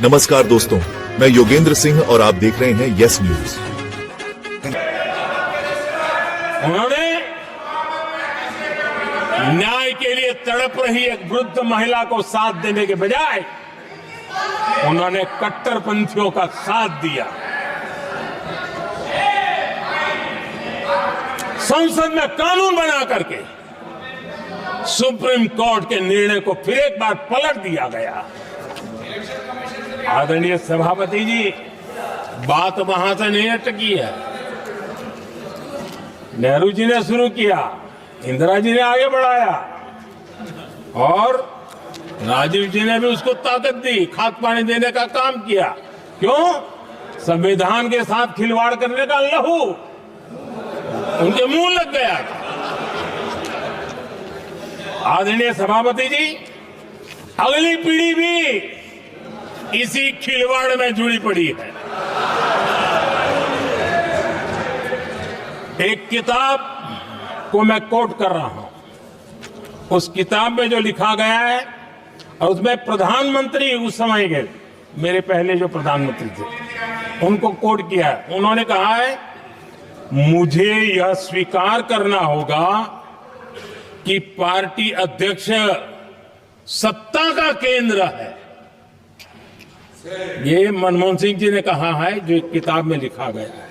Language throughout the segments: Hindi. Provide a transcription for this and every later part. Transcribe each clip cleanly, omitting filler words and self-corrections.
नमस्कार दोस्तों, मैं योगेंद्र सिंह और आप देख रहे हैं यस न्यूज। उन्होंने न्याय के लिए तड़प रही एक वृद्ध महिला को साथ देने के बजाय उन्होंने कट्टरपंथियों का साथ दिया। संसद में कानून बना करके सुप्रीम कोर्ट के निर्णय को फिर एक बार पलट दिया गया। आदरणीय सभापति जी, बात वहां से नहीं अटकी है। नेहरू जी ने शुरू किया, इंदिरा जी ने आगे बढ़ाया और राजीव जी ने भी उसको ताकत दी, खाद पानी देने का काम किया। क्यों? संविधान के साथ खिलवाड़ करने का लहू उनके मुंह लग गया। आदरणीय सभापति जी, अगली पीढ़ी भी इसी खिलवाड़ में जुड़ी पड़ी है। एक किताब को मैं कोट कर रहा हूं। उस किताब में जो लिखा गया है और उसमें प्रधानमंत्री उस समय के मेरे पहले जो प्रधानमंत्री थे उनको कोट किया है। उन्होंने कहा है, मुझे यह स्वीकार करना होगा कि पार्टी अध्यक्ष सत्ता का केंद्र है। ये मनमोहन सिंह जी ने कहा है, जो एक किताब में लिखा गया है।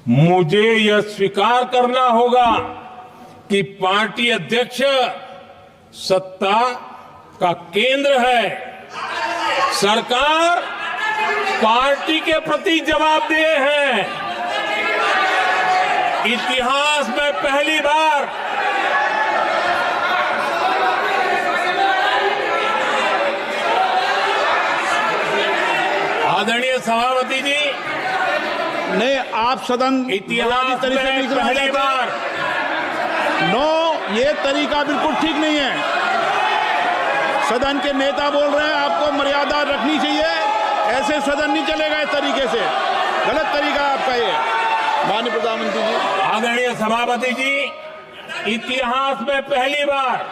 मुझे यह स्वीकार करना होगा कि पार्टी अध्यक्ष सत्ता का केंद्र है। सरकार पार्टी के प्रति जवाबदेह है। इतिहास में पहली बार आदरणीय सभापति जी, नहीं, आप सदन इतिहास में पहली बार ये तरीका बिल्कुल ठीक नहीं है। सदन के नेता बोल रहे हैं, आपको मर्यादा रखनी चाहिए। ऐसे सदन नहीं चलेगा इस तरीके से, गलत तरीका आपका ये। माननीय प्रधानमंत्री जी, आदरणीय सभापति जी, इतिहास में पहली बार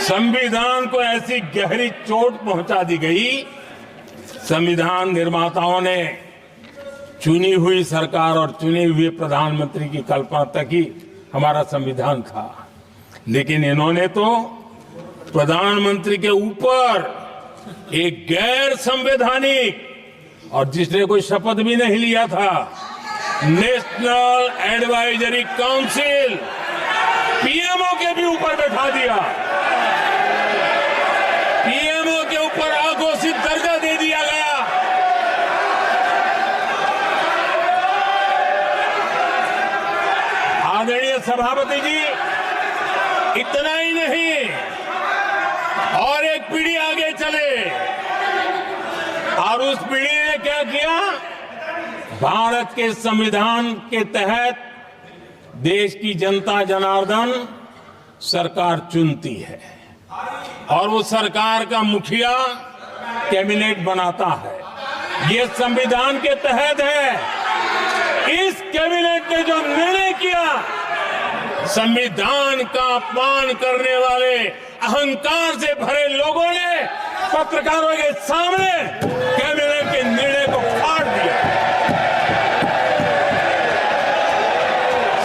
संविधान को ऐसी गहरी चोट पहुंचा दी गई। संविधान निर्माताओं ने चुनी हुई सरकार और चुने हुए प्रधानमंत्री की कल्पना तक ही हमारा संविधान था, लेकिन इन्होंने तो प्रधानमंत्री के ऊपर एक गैर संवैधानिक, और जिसने कोई शपथ भी नहीं लिया था, नेशनल एडवाइजरी काउंसिल पीएमओ के भी ऊपर बैठा दिया। पीएमओ के ऊपर अघोषित दर्जा दे दिया गया। आदरणीय सभापति जी, इतना ही नहीं, और एक पीढ़ी आगे चले और उस पीढ़ी ने क्या किया? भारत के संविधान के तहत देश की जनता जनार्दन सरकार चुनती है और वो सरकार का मुखिया कैबिनेट बनाता है। ये संविधान के तहत है। इस कैबिनेट ने जो निर्णय किया, संविधान का अपमान करने वाले अहंकार से भरे लोगों ने पत्रकारों के सामने कैबिनेट के निर्णय को फाड़ दिया।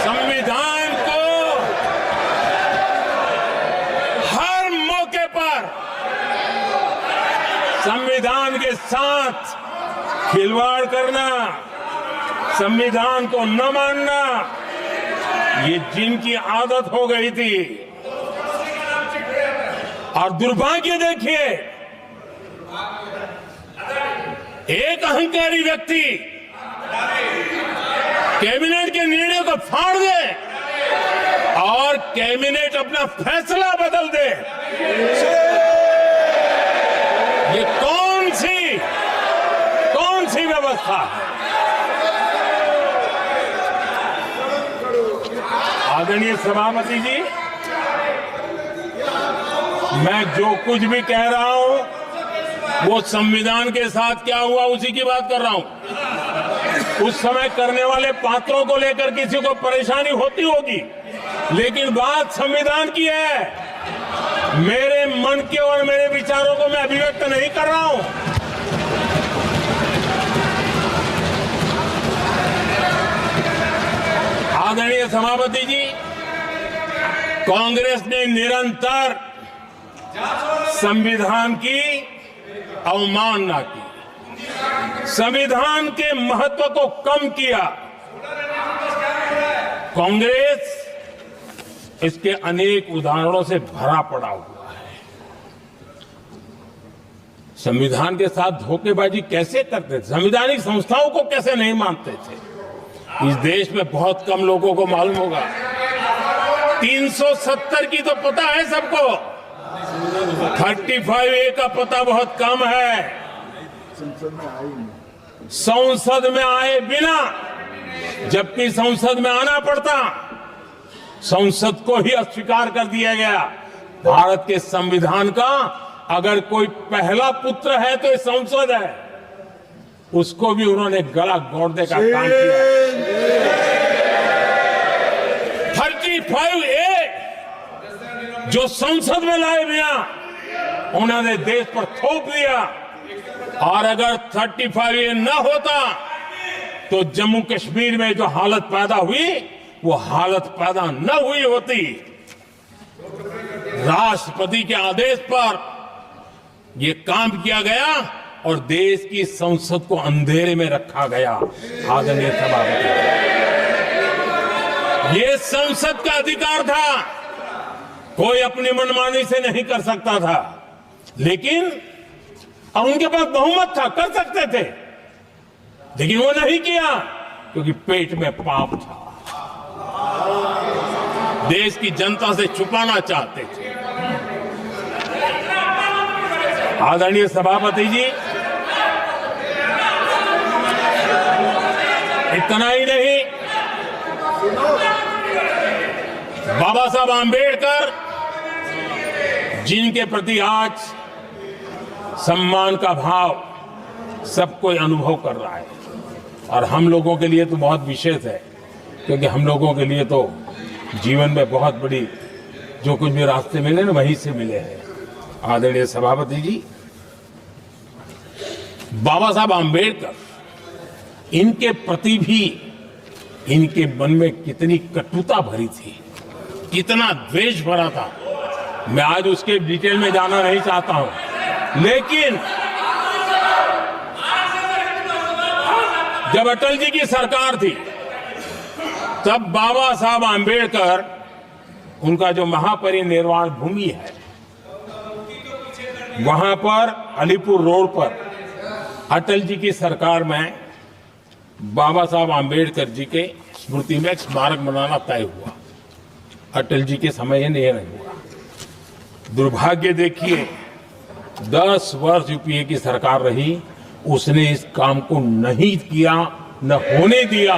संविधान को हर मौके पर संविधान के साथ खिलवाड़ करना, संविधान को न मानना, ये जिनकी आदत हो गई थी। और दुर्भाग्य देखिए, एक अहंकारी व्यक्ति कैबिनेट के निर्णय को फाड़ दे और कैबिनेट अपना फैसला बदल दे। ये कौन सी व्यवस्था है? आदरणीय सभापति जी, मैं जो कुछ भी कह रहा हूं वो संविधान के साथ क्या हुआ उसी की बात कर रहा हूं। उस समय करने वाले पात्रों को लेकर किसी को परेशानी होती होगी, लेकिन बात संविधान की है। मेरे मन के और मेरे विचारों को मैं अभिव्यक्त नहीं कर रहा हूं। सभापति जी, कांग्रेस ने निरंतर संविधान की अवमानना की, संविधान के महत्व को कम किया। कांग्रेस इसके अनेक उदाहरणों से भरा पड़ा हुआ है। संविधान के साथ धोखेबाजी कैसे करते थे, संवैधानिक संस्थाओं को कैसे नहीं मानते थे, इस देश में बहुत कम लोगों को मालूम होगा। 370 की तो पता है सबको, 35A का पता बहुत कम है। संसद में आए बिना, जबकि संसद में आना पड़ता, संसद को ही अस्वीकार कर दिया गया। भारत के संविधान का अगर कोई पहला पुत्र है तो ये संसद है, उसको भी उन्होंने गला घोटने का काम किया। 35A जो संसद में लाए बिना उन्होंने देश पर थोप दिया, और अगर 35A न होता तो जम्मू कश्मीर में जो हालत पैदा हुई वो हालत पैदा न हुई होती। राष्ट्रपति के आदेश पर यह काम किया गया और देश की संसद को अंधेरे में रखा गया। आदरणीय सभापति, ये संसद का अधिकार था, कोई अपनी मनमानी से नहीं कर सकता था, लेकिन और उनके पास बहुमत था, कर सकते थे, लेकिन वो नहीं किया क्योंकि पेट में पाप था, देश की जनता से छुपाना चाहते थे। आदरणीय सभापति जी, इतना ही नहीं, बाबा साहब आंबेडकर जिनके प्रति आज सम्मान का भाव सब कोई अनुभव कर रहा है, और हम लोगों के लिए तो बहुत विशेष है, क्योंकि हम लोगों के लिए तो जीवन में बहुत बड़ी जो कुछ भी रास्ते मिले ना वहीं से मिले हैं। आदरणीय सभापति जी, बाबा साहब आंबेडकर, इनके प्रति भी इनके मन में कितनी कटुता भरी थी, कितना द्वेष भरा था, मैं आज उसके डिटेल में जाना नहीं चाहता हूं, लेकिन जब अटल जी की सरकार थी तब बाबा साहब आंबेडकर, उनका जो महापरिनिर्वाण भूमि है, वहां पर अलीपुर रोड पर अटल जी की सरकार में बाबा साहब आंबेडकर जी के स्मृति में एक स्मारक बनाना तय हुआ। अटल जी के समय ये नहीं हुआ। दुर्भाग्य देखिए, 10 वर्ष यूपीए की सरकार रही, उसने इस काम को नहीं किया, न होने दिया।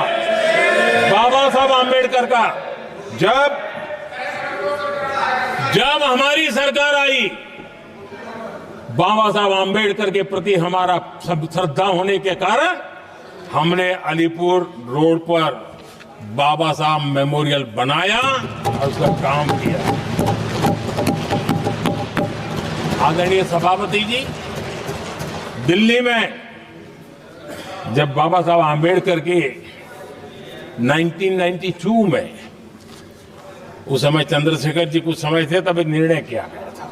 बाबा साहब आंबेडकर का जब हमारी सरकार आई, बाबा साहब आंबेडकर के प्रति हमारा श्रद्धा होने के कारण हमने अलीपुर रोड पर बाबा साहब मेमोरियल बनाया और उसका काम किया। आदरणीय सभापति जी, दिल्ली में जब बाबा साहब आंबेडकर के 1992 में, उस समय चंद्रशेखर जी कुछ समय थे, तब एक निर्णय किया गया था,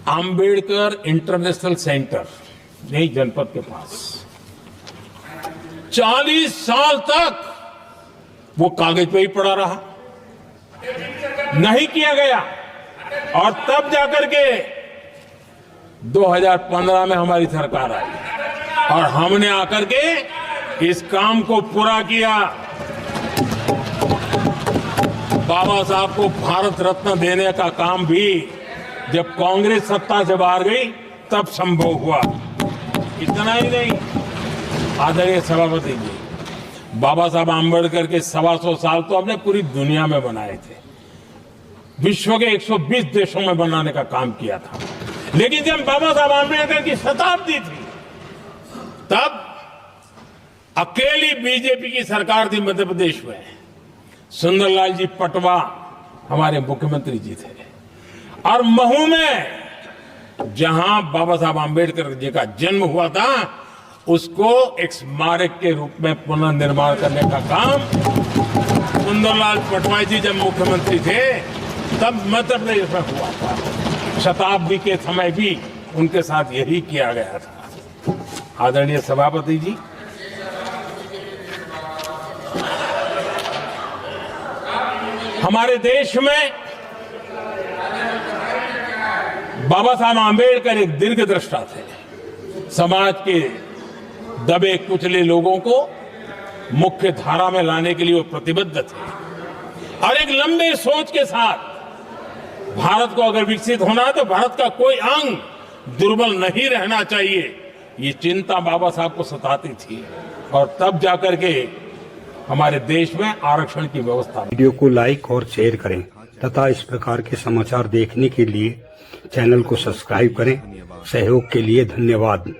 आंबेडकर इंटरनेशनल सेंटर यही जनपद के पास 40 साल तक वो कागज पे ही पड़ा रहा, नहीं किया गया, और तब जाकर के 2015 में हमारी सरकार आई और हमने आकर के इस काम को पूरा किया। बाबा साहब को भारत रत्न देने का काम भी जब कांग्रेस सत्ता से बाहर गई तब संभव हुआ। इतना ही नहीं, आदरणीय सभापति जी, बाबा साहब आंबेडकर के 125 साल तो हमने पूरी दुनिया में बनाए थे, विश्व के 120 देशों में बनाने का काम किया था, लेकिन जब बाबा साहब आंबेडकर की शताब्दी थी तब अकेली बीजेपी की सरकार थी मध्य प्रदेश में। सुंदरलाल जी पटवा हमारे मुख्यमंत्री जी थे, और महू में जहां बाबा साहब आंबेडकर जी का जन्म हुआ था, उसको एक स्मारक के रूप में पुनर्निर्माण करने का काम सुंदरलाल पटवारी जी जब मुख्यमंत्री थे तब मध्य प्रदेश में हुआ था। शताब्दी के समय भी उनके साथ यही किया गया था। आदरणीय सभापति जी, हमारे देश में बाबा साहब आंबेडकर एक दीर्घदृष्टा थे। समाज के दबे कुचले लोगों को मुख्य धारा में लाने के लिए वो प्रतिबद्ध थे और एक लंबे सोच के साथ भारत को अगर विकसित होना है तो भारत का कोई अंग दुर्बल नहीं रहना चाहिए, ये चिंता बाबा साहब को सताती थी और तब जाकर के हमारे देश में आरक्षण की व्यवस्था। वीडियो को लाइक और शेयर करें तथा इस प्रकार के समाचार देखने के लिए चैनल को सब्सक्राइब करें। सहयोग के लिए धन्यवाद।